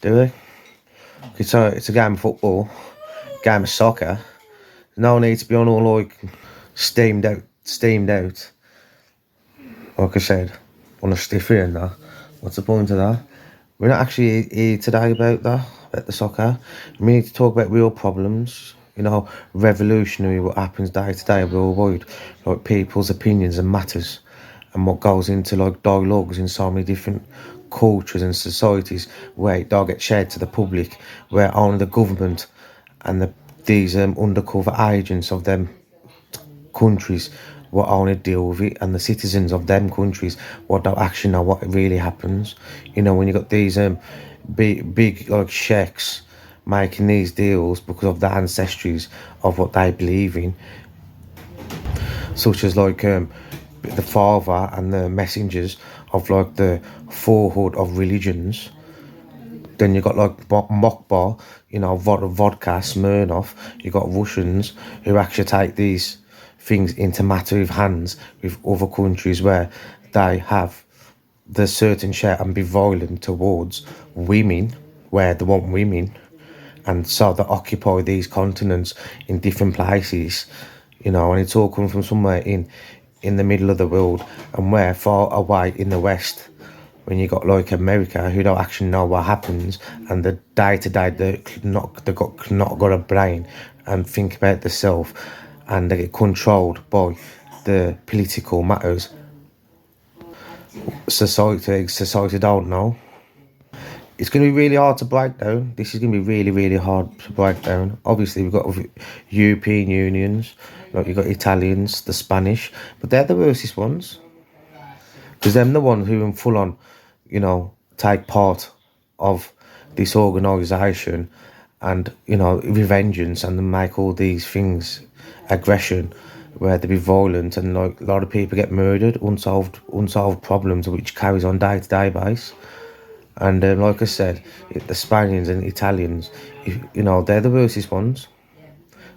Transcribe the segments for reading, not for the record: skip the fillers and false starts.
do they? It's a game of football, game of soccer. No need to be on all like steamed out. Like I said, on a stiffy and that. What's the point of that? We're not actually here today about the soccer. We need to talk about real problems. Revolutionary what happens day to day worldwide, like people's opinions and matters, and what goes into like dialogues in so many different cultures and societies where it don't get shared to the public, where only the government and these undercover agents of them countries what only deal with it, and the citizens of them countries what don't actually know what really happens. When you got these big like sheikhs making these deals because of the ancestries of what they believe in, such as like the father and the messengers of like the forehood of religions. Then you got like Mokbar, vodka, Smirnoff. You got Russians who actually take these things into matter of hands with other countries where they have the certain share and be violent towards women, where they want women, and so they occupy these continents in different places. And it's all coming from somewhere in the middle of the world, and where far away in the West, when you got like America who don't actually know what happens, and the day to day they got a brain and think about themselves, and they get controlled by the political matters. Society don't know. It's going to be really hard to break down. This is going to be really, really hard to break down. Obviously, we've got European unions, like you've got Italians, the Spanish, but they're the worstest ones. Because them the ones who full on, take part of this organisation, and, with vengeance, and then make all these things aggression, where they be violent, and like a lot of people get murdered, unsolved problems which carries on day to day base. And like I said, the Spaniards and Italians, they're the worstest ones,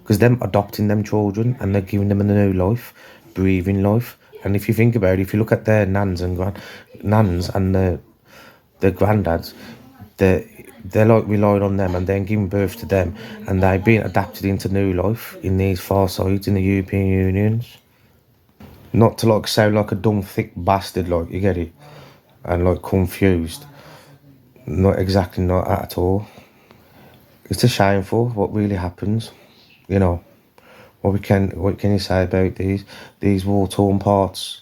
because them adopting them children and they're giving them a new life, breathing life. And if you think about it, if you look at their nans and the granddads, they're like relying on them and then giving birth to them, and they're being adapted into new life in these far sides in the European Unions. Not to like sound like a dumb thick bastard, like, you get it, and like confused. Not exactly, not at all. It's a shameful what really happens. What can you say about these war torn parts,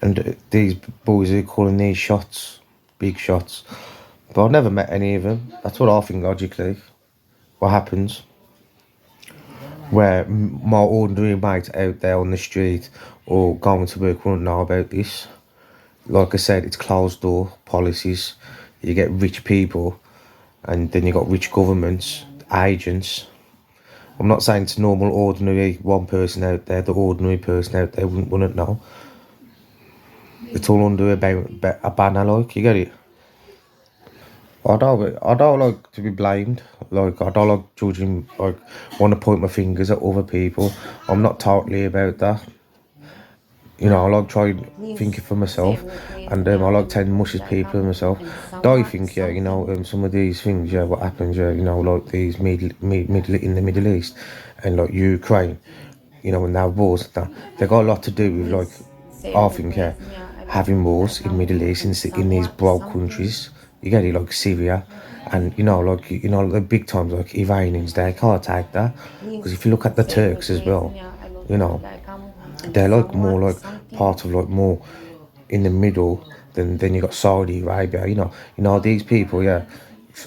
and these boys who are calling these shots big shots? But I've never met any of them. That's what I think logically. What happens where my ordinary mate out there on the street or going to work wouldn't know about this. Like I said, it's closed door policies. You get rich people, and then you got rich governments, agents. I'm not saying it's normal, ordinary one person out there. The ordinary person out there wouldn't know. It's all under a banner, like, you get it. I don't like to be blamed. Like, I don't like judging. Like, want to point my fingers at other people. I'm not totally about that. I like trying thinking for myself, and I like telling mushes people myself. Do you think, yeah, some of these things, yeah, what happens, yeah, like these middle in the Middle East, and like Ukraine, when they have wars, they got a lot to do with, like, I think, yeah, having wars in Middle East in these broke countries. You get it, like Syria, and like the big times, like Iranians, they can't take that, because if you look at the Turks as well, you know they're like more like part of like more in the middle than you got Saudi Arabia. These people, yeah.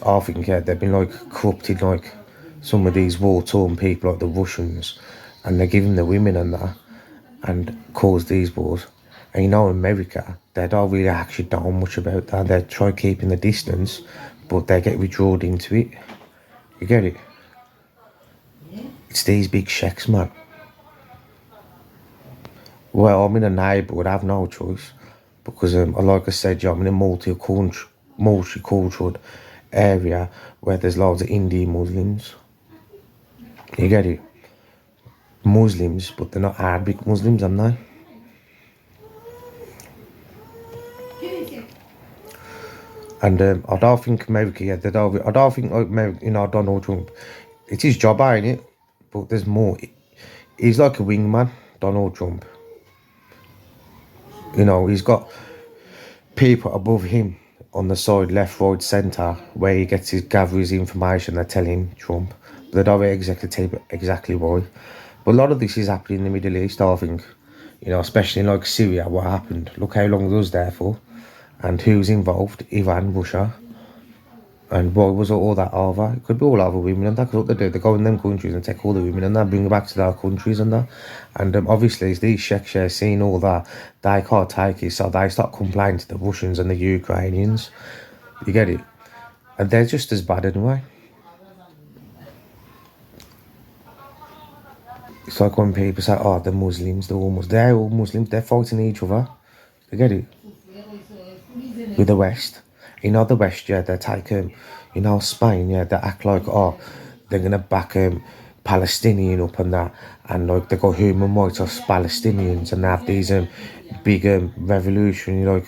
I think, yeah, they've been like corrupted, like some of these war torn people like the Russians, and they're giving the women and that, and cause these wars. And America, they don't really actually know much about that. They try keeping the distance, but they get withdrawn into it. You get it? It's these big sheiks, man. Well, I'm in a neighbourhood, I have no choice, because, like I said, yeah, I'm in a multicultural area where there's loads of Indian Muslims. You get it? Muslims, but they're not Arabic Muslims, am they? And I don't think America, yeah, I don't think like America, Donald Trump. It's his job, ain't it? But there's more. He's like a wingman, Donald Trump. He's got people above him on the side, left, right, centre, where he gets his gather his information. They're telling Trump, but they don't exactly tell exactly why. But a lot of this is happening in the Middle East, I think. Especially in like Syria, what happened? Look how long it was there for, and who's involved? Iran, Russia. And why was all that over? It could be all over women and that, 'cause what they do, they go in them countries and take all the women and that, bring them back to their countries and that. And obviously, these Sheikhs seeing all that, they can't take it, so they start complaining to the Russians and the Ukrainians. You get it? And they're just as bad anyway. It's like when people say, oh, the Muslims, they're all Muslims, they're fighting each other. You get it? With the West. The West, yeah, they take Spain, yeah, they act like, oh, they're gonna back Palestinian up and that, and like they got human rights of Palestinians, and they have these big revolutionary,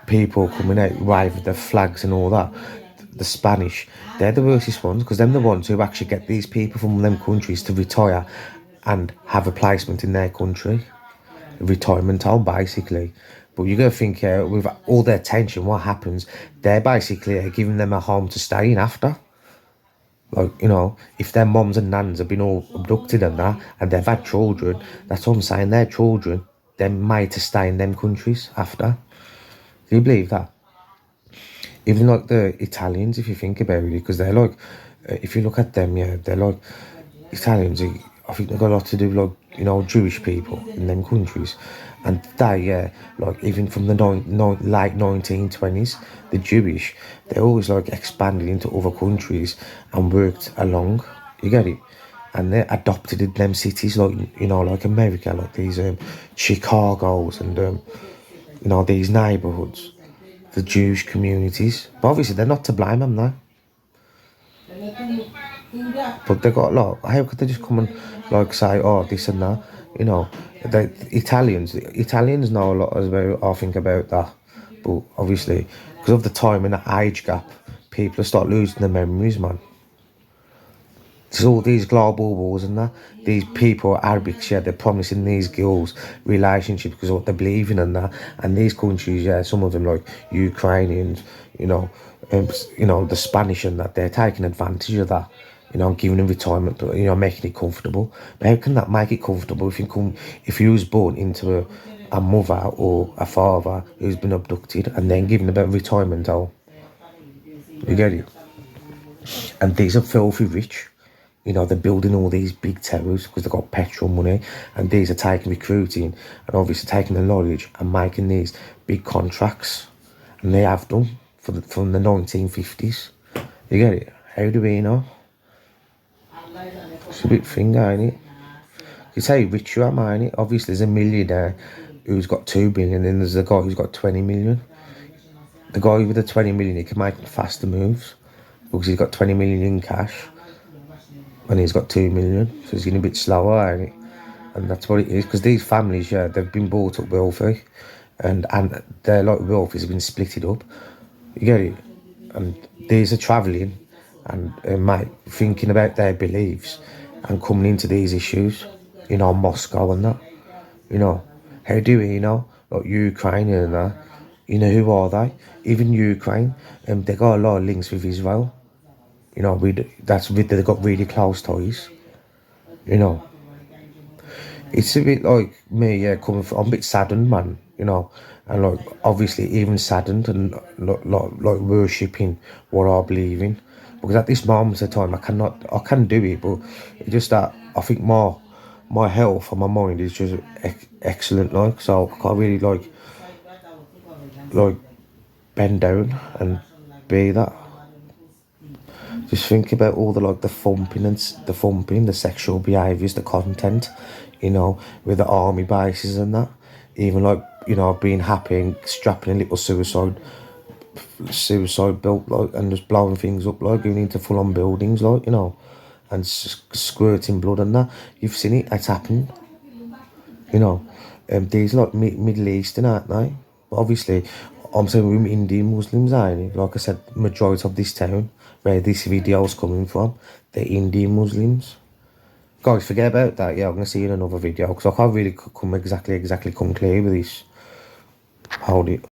people coming out waving the flags and all that. The Spanish, they're the worstest ones, because they're the ones who actually get these people from them countries to retire and have a placement in their country. Retirement home, basically. But you got to think, with all their tension, what happens? They're basically giving them a home to stay in after. Like, if their moms and nans have been all abducted and that, and they've had children, that's what I'm saying, their children, they're made to stay in them countries after. Do you believe that? Even like the Italians, if you think about it, because they're like, if you look at them, yeah, they're like, Italians, I think they've got a lot to do with like, Jewish people in them countries. And they, like, even from the late 1920s, the Jewish, they always like expanded into other countries and worked along. You get it? And they adopted in them cities, like, like America, like these Chicago's and, these neighbourhoods, the Jewish communities. But obviously, they're not to blame, am they? But they got a lot. How could they just come and like say, oh, this and that? The Italians know a lot as well. I think about that, but obviously, because of the time and the age gap, people start losing their memories, man. There's all these global wars and that. These people, Arabics, yeah, they're promising these girls relationships because of what they believe in and that. And these countries, yeah, some of them like Ukrainians, the Spanish and that, they're taking advantage of that. Giving them retirement, making it comfortable. But how can that make it comfortable if you was born into a mother or a father who's been abducted and then given a bit of retirement home? You get it? And these are filthy rich. They're building all these big towers because they've got petrol money, and these are taking recruiting and obviously taking the knowledge and making these big contracts. And they have done from the 1950s. You get it? How do we know? It's a big thing, ain't it? You say rich you am, ain't it? Obviously, there's a millionaire who's got 2 billion, and there's a guy who's got 20 million. The guy with the 20 million, he can make faster moves because he's got 20 million in cash, and he's got 2 million, so he's getting a bit slower, ain't it? And that's what it is, because these families, yeah, they've been brought up wealthy, and their like wealth has been splitted up. You get it? And these are travelling and mate, thinking about their beliefs and coming into these issues, Moscow and that. How do we, like Ukraine and that, who are they? Even Ukraine, they got a lot of links with Israel. They've got really close ties. It's a bit like me, yeah, coming from, I'm a bit saddened, man, and like obviously even saddened and like worshipping what I believe in, because at this moment of time I can do it, but it's just that I think my health and my mind is just excellent, like, so I can't really like bend down and be that. Just think about all the like the thumping, the sexual behaviours, the content, with the army bases and that. Even like, being happy and strapping a little suicide belt, like, and just blowing things up, like going into full on buildings, like, and squirting blood and that. You've seen it, it's happened. These like Middle Eastern, aren't they? But obviously, I'm saying we're Indian Muslims, ain't it? Like I said, majority of this town where this video's coming from, they're Indian Muslims. Guys, forget about that. Yeah, I'm gonna see you in another video because I can't really come exactly come clear with this. Hold it.